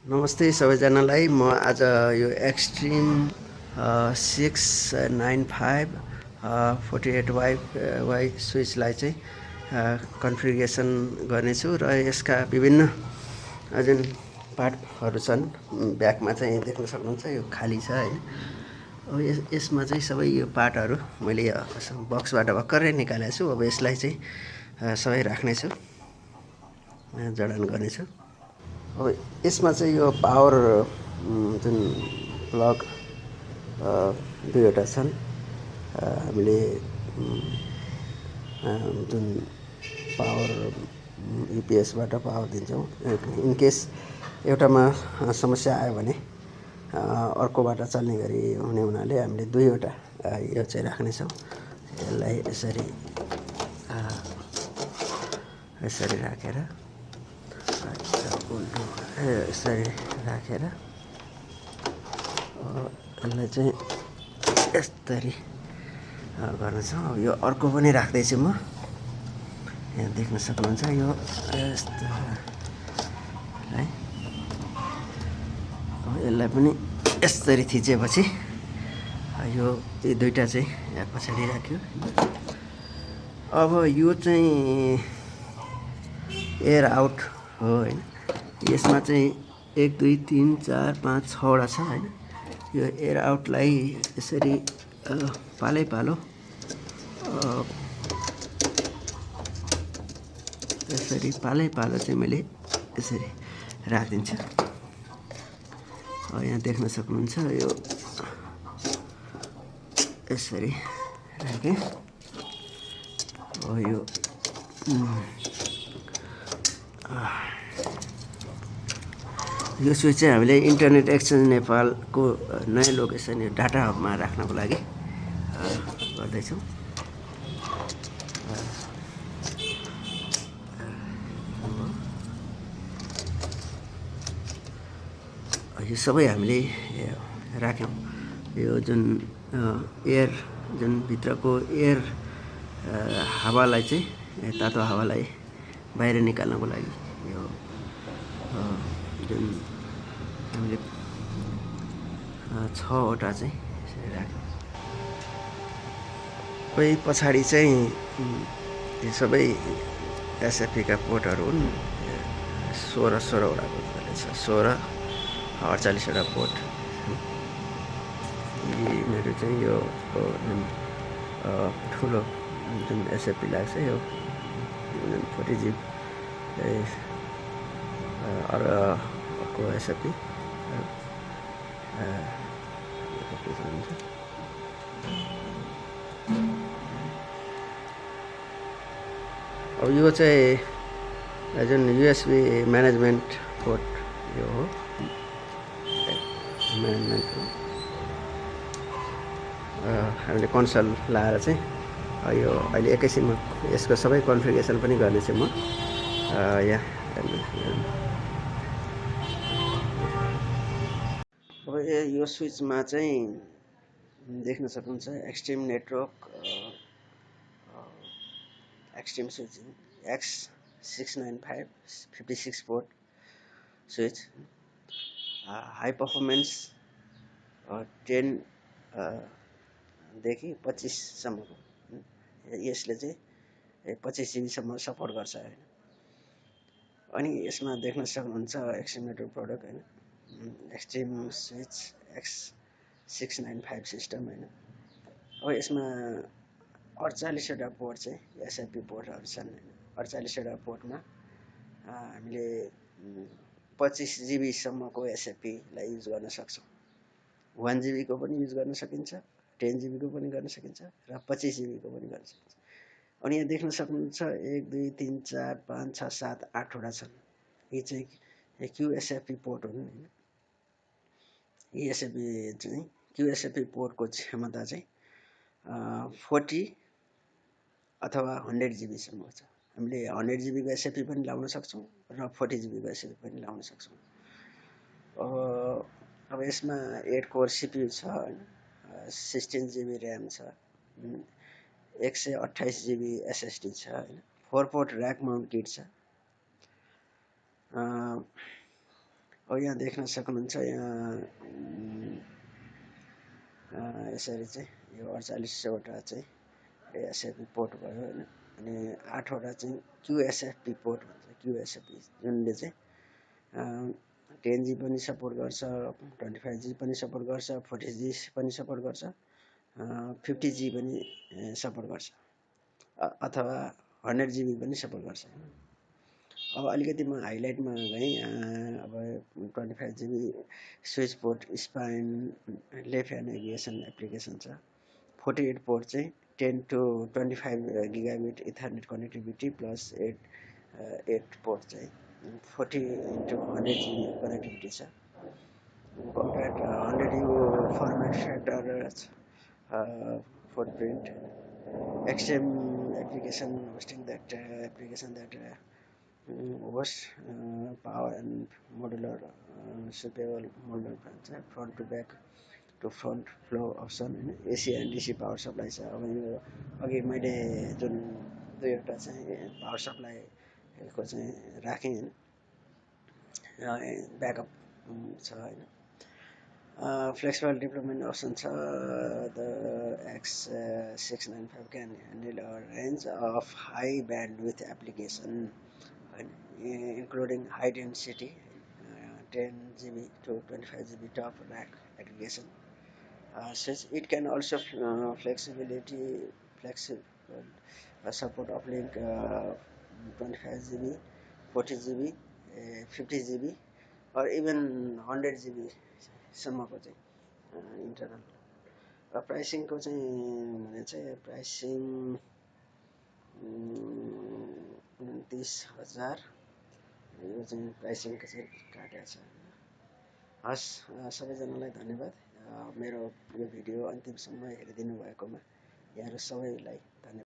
नमस्ते सबैजनालाई। म आज यो एक्सट्रिम 695 48Y स्विचलाई चाहिँ कन्फिगरेसन गर्नेछु र यसका विभिन्न जुन पार्टहरू छन् ब्याकमा चाहिँ देख्न सक्नुहुन्छ। यो खाली छ हैन। अब यसमा चाहिँ सबै यो पार्टहरू मैले बक्सबाट भर्खरै निकालेको छु। अब यसलाई चाहिँ सबै राख्नेछु, जडान गर्नेछु। अब यसमा चाहिँ यो पावर जुन प्लग दुईवटा छन्। हामीले जुन पावर युपिएसबाट पावर दिन्छौँ। इनकेस एउटामा समस्या आयो भने अर्कोबाट चल्ने गरी हुने हुनाले हामीले दुईवटा यो चाहिँ राख्नेछौँ। यसलाई यसरी राखेर यसरी राखेर यसलाई चाहिँ यसरी गर्न छ। अब यो अर्को पनि राख्दैछु म। यहाँ देख्न सक्नुहुन्छ यो यस्तो है। अब यसलाई पनि यसरी थिचेपछि यो दुईटा चाहिँ यहाँ पछाडि राख्यो। अब यो चाहिँ एयर आउट हो हैन। यसमा चाहिँ 1 2 3 4 5 6वटा छ हैन। यो एयर आउटलाई यसरी पालै पालो यसरी पालै पालो चाहिँ मैले यसरी राखिदिन्छु। यहाँ देख्न सक्नुहुन्छ यो यसरी राखेँ। यो यो स्विच चाहिँ हामीले इन्टरनेट एक्सचेन्ज नेपालको नयाँ लोकेसन यो डाटा हबमा राख्नको लागि गर्दैछौँ। यो सबै हामीले राख्यौँ। यो जुन एयर जुन भित्रको एयर हावालाई चाहिँ तातो हावालाई बाहिर निकाल्नको लागि यो जुन हामीले 6वटा चाहिँ यसरी राख्यौँ। कोही पछाडि चाहिँ यो सबै एसएफपीका पोर्टहरू हुन्। 16वटा पोर्ट छ, 16-48वटा पोर्ट। यिनीहरू चाहिँ यो जुन ठुलो जुन एसएफपी लाग्छ यो 40 GB अर्को एसएफपी अब यो चाहिँ जुन युएसबी म्यानेजमेन्ट पोर्ट यो हो। म्यानेजमेन्ट हो। हामीले कन्सोल लाएर चाहिँ यो अहिले एकैछिनमा यसको सबै कन्फिगरेसन पनि गर्नेछु म। यहाँ अब यो स्विचमा चाहिँ देख्न सक्नुहुन्छ extreme network extreme switch x695 56 port switch high performance 10 देखि 25 सम्मको। यसले चाहिँ 25 GB सम्म सपोर्ट गर्छ हैन। अनि यसमा देख्न सक्नुहुन्छ एक्सट्रिम नेटवर्क प्रोडक्ट हैन। एक्सट्रिम स्विच x695 सिस्टम हैन। अब यसमा 48वटा पोर्ट चाहिँ एसएफपी पोर्टहरू छन् हैन। 48वटा पोर्टमा हामीले 25 GB सम्मको एसएफपीलाई युज गर्न सक्छौँ। 1 GB को पनि युज गर्न सकिन्छ, 10 GB को पनि गर्न सकिन्छ र 25 GB को पनि गर्न सकिन्छ। अनि यहाँ देख्न सक्नुहुन्छ 1 2 3 4 5 6 7 8वटा छन्। यी चाहिँ क्युएसएफपी पोर्ट हुन् हैन। यी एसएफपी चाहिँ क्युएसएफपी पोर्टको क्षमता चाहिँ 40 अथवा 100 GB सम्म छ। हामीले 100 GB को एसएफपी पनि लाउन सक्छौँ र 40 GB को एसएफपी पनि लाउन सक्छौँ। अब यसमा 8 कोर सीपीयू छ हैन। 16 GB र्याम छ, 128 GB एसएसडी छ हैन। 4 पोर्ट र्याक माउन्ट किट छ। अब यहाँ देख्न सक्नुहुन्छ यहाँ यसरी चाहिँ यो 48वटा चाहिँ एसएफपी पोर्ट भयो होइन। अनि 8वटा चाहिँ क्युएसएफपी पोर्ट भन्छ। क्युएसएफपी जुनले चाहिँ 10G पनि सपोर्ट गर्छ, 25G पनि सपोर्ट गर्छ, 40G पनि सपोर्ट गर्छ, 50G पनि सपोर्ट गर्छ, अथवा 100GB पनि सपोर्ट गर्छ। अब अलिकति म हाइलाइटमा गएँ। अब 25GB switch port spine left hand aviation application छ। 48 पोर्ट चाहिँ 10 to 25 gigabit Ethernet connectivity plus 8 port चाहिँ 40 into 100GB कनेक्टिभिटी छ। Compare 100U format factor footprint XM application hosting that application that hosts power and modular sweepable modular front to back to front flow option होइन। AC and DC power supply छ। अब यो अघि मैले जुन दुईवटा चाहिँ पावर सप्लाईको चाहिँ राखेँ होइन, ब्याकअप छ होइन। फ्लेक्सिबल डिप्लोयमेन्ट अप्सन छ। The x695 can handle a range of high bandwidth application होइन, including high density 10GB to 25GB top rack application. Says it can also flexible support uplink 25GB, 40GB, 50GB or even 100GB सम्मको चाहिँ internal. प्राइसिङको चाहिँ भने चाहिँ pricing 29,000 यो चाहिँ प्राइसिङको चाहिँ काटेको छ। हस्, सबैजनालाई धन्यवाद। मेरो यो भिडियो अन्तिमसम्म हेरिदिनु भएकोमा यहाँहरू सबैलाई धन्यवाद।